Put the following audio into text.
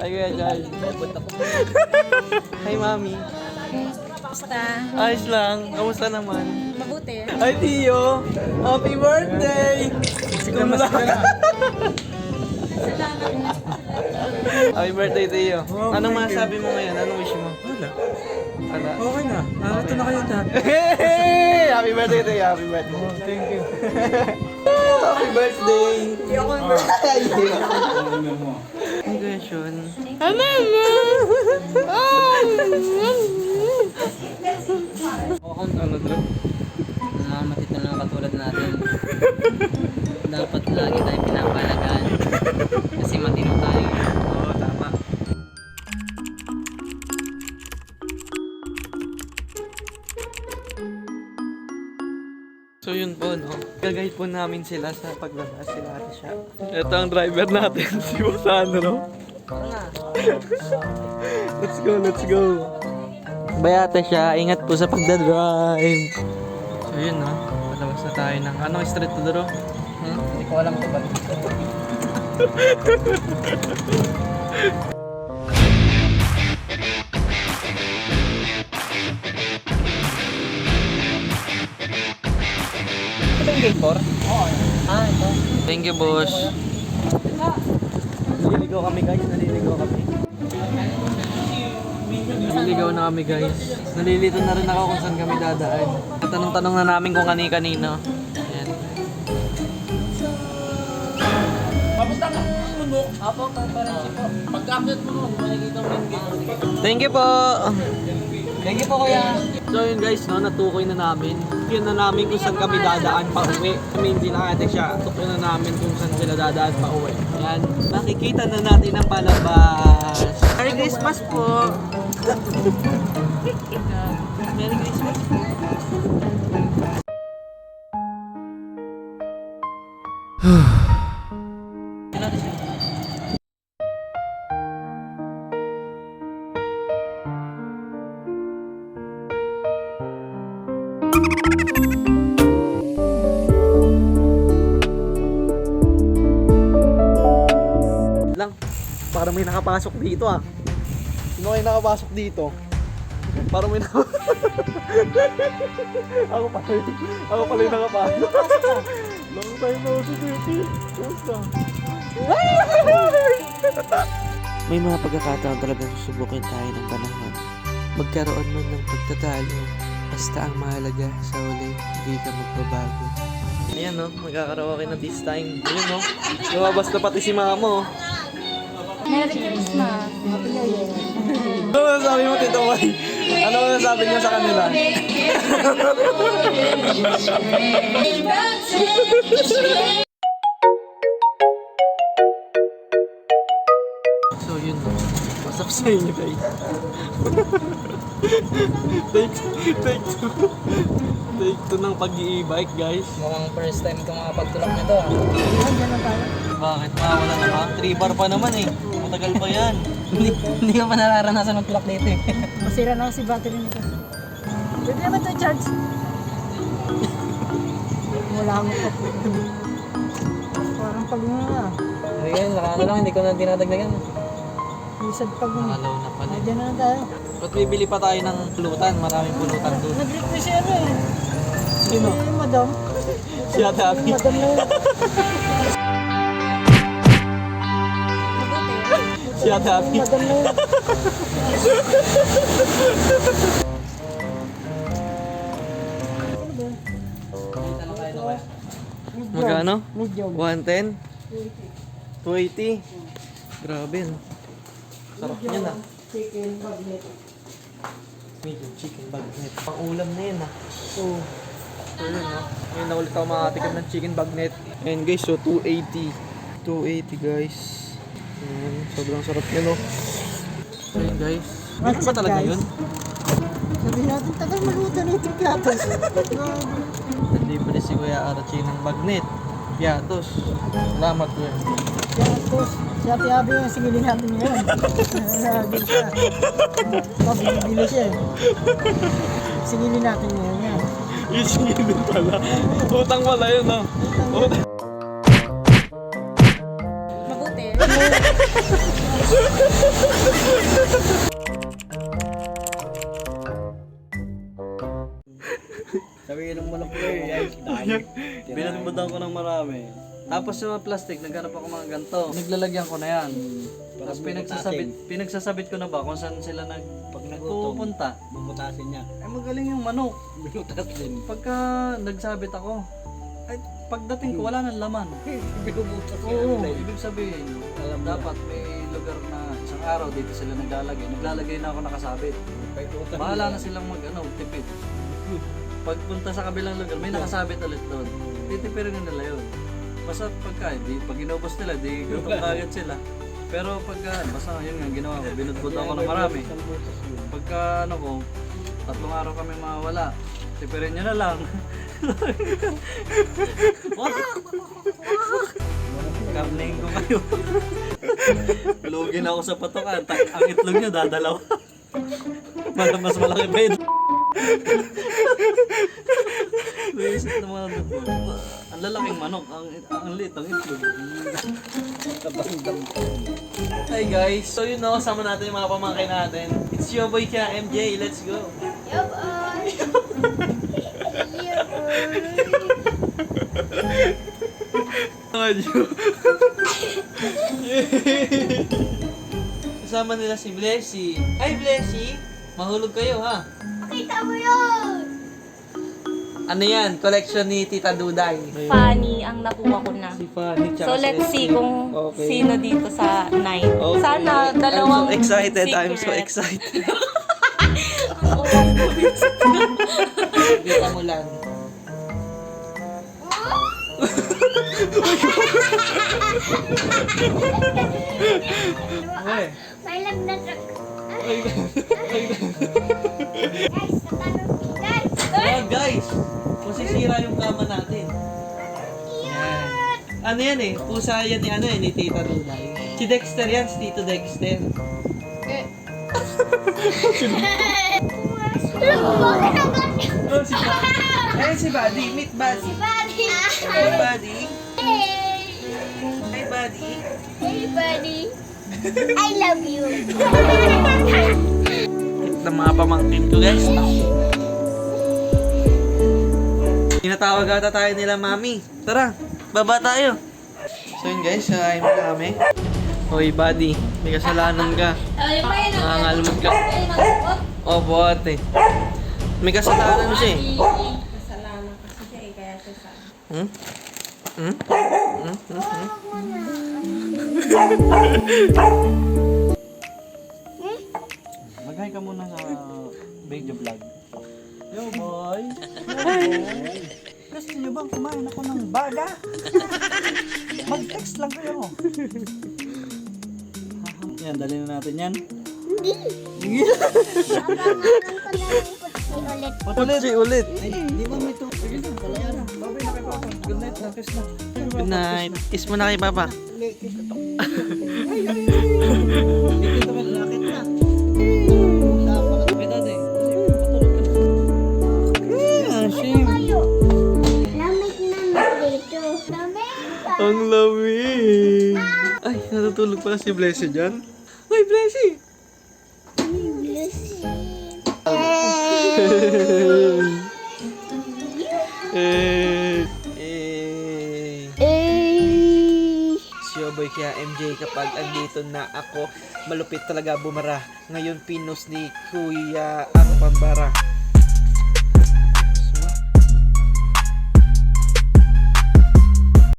Hi, Kuya Charles. Hi, Mami. Basta, Ayos lang. Kamusta naman? mabuti. Hi, Tio. Happy birthday! Siguro lang. Happy birthday, Tio. Anong masasabi mo ngayon? Anong wish mo? Wala. Wala. Okay na. Ito na kayo dyan. Hey! Happy birthday, Tio. Happy birthday. Oh, thank you. Happy birthday! Hindi ako Congratulations. Ano bro? Mga matito lang katulad natin. Dapat lagi tayo pinapalagaan. Kasi matino tayo. Oo, tama. So yun po, no? Gagayad po namin sila sa paglabas sila ate siya. Ito ang driver natin, si Wasano. Let's go, let's go. Bayate siya, ingat po sa pagdadrive. So yun, no? Palabas na tayo ng anong street to duro? Hindi ko alam ito ba? Ito yung gate 4? Oo. Ah, ito. Thank you, boss. Naliligaw kami, guys. Naliligaw kami. Naliligaw na kami, guys. Nalilito na rin ako kung saan kami dadaan. Tanong-tanong na namin kung kani-kanino. Ayan. Apo, conference po. Pag-upload mo, makikita mo yung gate. Thank you po! Thank you po, kuya. So yun guys, no, natukoy na namin. Yun na namin kung saan kami dadaan pa uwi. Kami hindi na ate siya. Tukoy na namin kung saan sila dadaan pa uwi. Yan. Makikita na natin ang palabas. Merry Christmas po! Merry Christmas po! Lang, parang may nakapasok dito ah. Sino kayo nakapasok dito? Parang may ako pala yung nakapasok. Long time no si Titi. Kumusta? May mga pagkakataon talagang susubukin tayo ng panahon. Magkaroon man ng pagtatalo, basta ang mahalaga sa uli, hindi ka magbabago. Ayan no, magkakaraoke na this time. Ayan no, lumabas na pati si mama oh. Merry Christmas. Happy New Year. Ano masasabi mo, Tito Boy? Ano masasabi niyo sa kanila? So yun no. What's up sa inyo guys? Take two ng pag-i-bike guys. Mukhang first time ko makapagtulak nito. Bakit? Wala na ba? 3 bar pa naman eh. Matagal pa yan. Hindi ko pa nararanasan magtulak dito eh. Masira na si battery nito. Pwede naman ito charge. Wala akong pa. Parang pag nga. Hindi yan, nakaano lang, hindi ko na dinadagdagan. Isad pag nga. Nakalaw na pala. Diyan na tayo. Ba't bibili pa tayo ng pulutan? Maraming pulutan doon. Nag-request siya ano eh. Sino? Eh, madam. Si Ate Abby. Madam na yun. Mabuti. Si Ate Abby. Madam na yun. Magkano? Medium. 110? 280? Grabe no. Sarap niyan ah. Chicken bagnet. Medium chicken bagnet. Pang ulam na yun ah. So yun no. Ngayon na ulit ako makatikim ng chicken bagnet. And guys, so 280. 280 guys. Sobrang sarap yun no. So yun guys. Meron ba talaga yun? Sabihin natin, tagal maluto na itong piatos. Nandito si Kuya Archie ng bagnet. Piatos. Salamat Kuya. Piatos. Si Ate Abby yung singilin natin ngayon. Sabi siya. Tapos bibili siya eh. Singilin natin ngayon yan. Isingilin pala. Utang pala yun ah. Utang. Mabuti. Sabi ng manok ko eh. Binagbudan ko ng marami. Tapos yung mga plastic, naghanap ako mga ganito. Naglalagyan ko na yan. Tapos pinagsasabit ko na ba kung saan sila Pag nagpupunta. bubutasin niya. Ay magaling yung manok. Binutas din. Pagka nagsabit ako, ay pagdating ko wala nang laman. Binubutas Oo, ibig sabihin, dapat may lugar na isang araw dito sila naglalagay. Naglalagay na ako nakasabit. Bahala na silang tipid. Pagpunta sa kabilang lugar, may nakasabit ulit doon. Titipirin na nila yun. Basta pag inubos nila, di gutom kagad sila. Pero basta yun nga ginawa ko, binudbud ako ng marami. Pagka 3 araw kami mawala, tipirin nyo na lang. Karning ko kayo. Lugin ako sa patokan, ang itlog nyo dadalaw. Mas malaki pa yun. Naisip ng mga ang lalaking manok, ang liit ang itlog. Hi guys, so yun no, kasama natin yung mga pamangkin natin. It's your boy Kya MJ, let's go! Yup, Kasama nila si Blessy. Hi Blessy! Mahulog kayo ha? Kita mo yun! Ano yan? Collection ni Tita Duday. Funny ang nakuha ko na. Si Fanny So let's see kung Okay. sino dito sa 9. Okay. Sana dalawang I'm so excited, I'm so secret. excited. Oo. Kita mo lang. Okay. May lagnat. Guys, natanong. Guys! Oh guys! Masisira yung kama natin. Yan. Ano yan eh? Pusa yan ni Tita Duday. Si Dexter yan, si Tito Dexter. Bakit ang ganyan? Oh, si Buddy. Ayun si Buddy. Meet Buddy. Buddy! Hi Buddy. Hey! Hi Buddy. Hey, buddy! I love you! Ito ng mga pamangkin ko guys. Tinatawag ata tayo nila mami. Tara, baba tayo. So yun guys, ayun na kami. Hoy Buddy, may kasalanan ka. Nangangalmod ka. Opo ate. May kasalanan siya eh. Kasalanan kasi siya eh, kaya siya sa... Hmm? Hmm? Hmm? Hmm? Hmm? Mag-hi ka muna sa video vlog. Yo boy! Gusto nyo bang kumain ako ng baga? Mag-text lang kayo. Yan, dali na natin yan. Ulit. Ulit. Di ba may to? Sige na, palaya na. Babay na kay Papa. Good night na, kiss na. Good night. Kiss mo na kay Papa. Dito ba lakit na? Kapit ate. Patulog ka na. Tayo. Lamig na dito. Lamig pa. Ang lamig. Ay, natutulog pala si Blessy dyan. Ay, Blessy! Eh, Si Oboy kaya MJ kapag andito na ako, malupit talaga bumara. Ngayon pinos ni Kuya ang pambara.